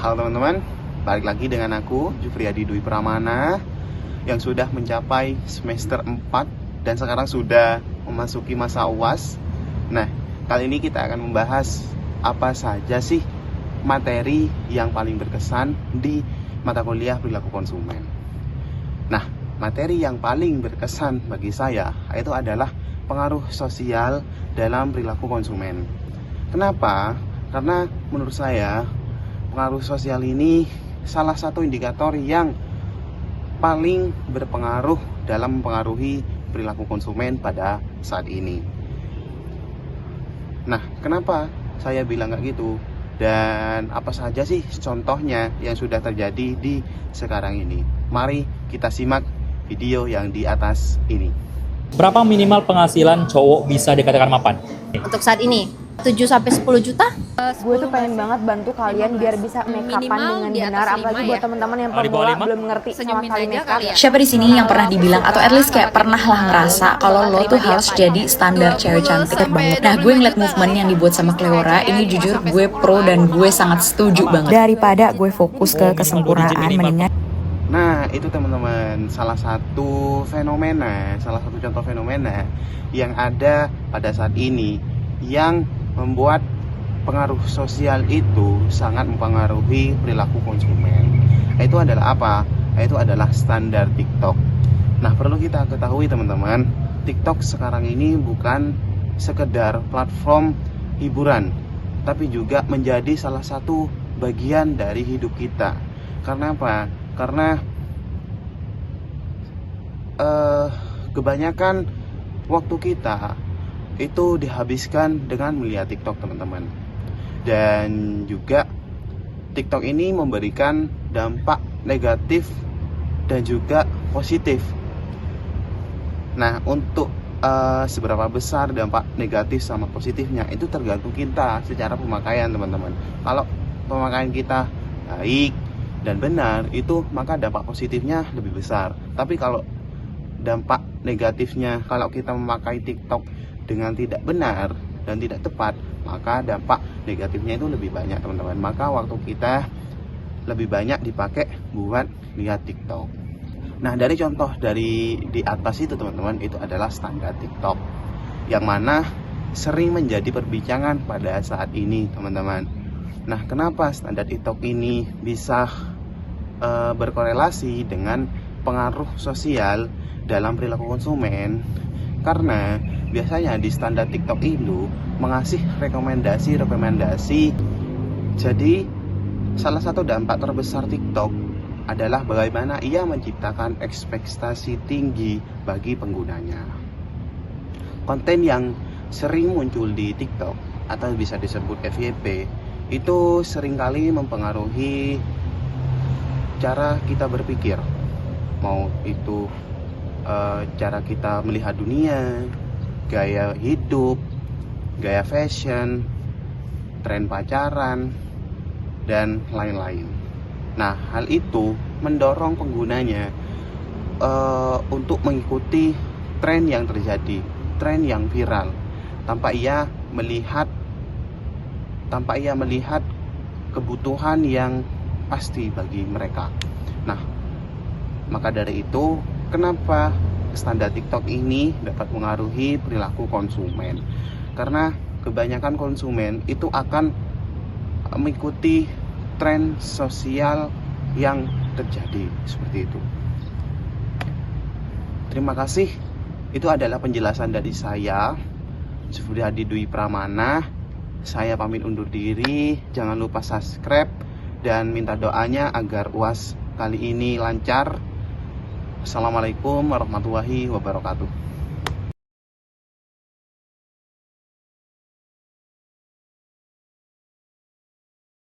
Halo teman-teman, balik lagi dengan aku Jufriyadi Dwi Pramana yang sudah mencapai semester 4 dan sekarang sudah memasuki masa UAS. Nah, kali ini kita akan membahas apa saja sih materi yang paling berkesan di mata kuliah perilaku konsumen. Nah, materi yang paling berkesan bagi saya itu adalah pengaruh sosial dalam perilaku konsumen. Kenapa? Karena menurut saya pengaruh sosial ini salah satu indikator yang paling berpengaruh dalam mempengaruhi perilaku konsumen pada saat ini. Nah, kenapa saya bilang kayak gitu? Dan apa saja sih contohnya yang sudah terjadi di sekarang ini? Mari kita simak video yang di atas ini. Berapa minimal penghasilan cowok bisa dikatakan mapan? Untuk saat ini 7-10 juta. Gue tuh pengen banget bantu kalian biar bisa make upan dengan benar, apalagi buat teman-teman yang pemula belum ngerti sama kali make up. Siapa di sini yang pernah dibilang atau at least kayak pernah lah ngerasa kalau lo tuh harus jadi standar cewek cantik banget. Nah, gue ngeliat movement yang dibuat sama Cleora ini, jujur gue pro dan gue sangat setuju banget. Daripada gue fokus ke kesempurnaan, mendingan. Nah, itu teman-teman, salah satu contoh fenomena yang ada pada saat ini yang membuat pengaruh sosial itu sangat mempengaruhi perilaku konsumen. Itu adalah apa? Itu adalah standar TikTok. Nah, perlu kita ketahui teman-teman, TikTok sekarang ini bukan sekedar platform hiburan, tapi juga menjadi salah satu bagian dari hidup kita. Karena apa? Karena kebanyakan waktu kita itu dihabiskan dengan melihat TikTok teman-teman. Dan juga TikTok ini memberikan dampak negatif dan juga positif. Nah, untuk seberapa besar dampak negatif sama positifnya itu tergantung kita secara pemakaian teman-teman. Kalau pemakaian kita baik dan benar, itu maka dampak positifnya lebih besar. Tapi kalau dampak negatifnya, kalau kita memakai TikTok dengan tidak benar dan tidak tepat, maka dampak negatifnya itu lebih banyak teman-teman. Maka waktu kita lebih banyak dipakai buat lihat TikTok. Nah, dari contoh dari di atas itu teman-teman, itu adalah standar TikTok yang mana sering menjadi perbincangan pada saat ini teman-teman. Nah, kenapa standar TikTok ini bisa berkorelasi dengan pengaruh sosial dalam perilaku konsumen? Karena biasanya di standar TikTok itu mengasih rekomendasi. Jadi salah satu dampak terbesar TikTok adalah bagaimana ia menciptakan ekspektasi tinggi bagi penggunanya. Konten yang sering muncul di TikTok atau bisa disebut FYP itu seringkali mempengaruhi cara kita berpikir, mau itu cara kita melihat dunia, gaya hidup, gaya fashion, tren pacaran, dan lain-lain. Nah, hal itu mendorong penggunanya untuk mengikuti tren yang terjadi, tren yang viral, tanpa ia melihat kebutuhan yang pasti bagi mereka. Nah, maka dari itu kenapa standar TikTok ini dapat mengaruhi perilaku konsumen? Karena kebanyakan konsumen itu akan mengikuti tren sosial yang terjadi seperti itu. Terima kasih. Itu adalah penjelasan dari saya, Jufriyadi Dwi Pramana. Saya pamit undur diri. Jangan lupa subscribe dan minta doanya agar UAS kali ini lancar. Assalamualaikum warahmatullahi wabarakatuh.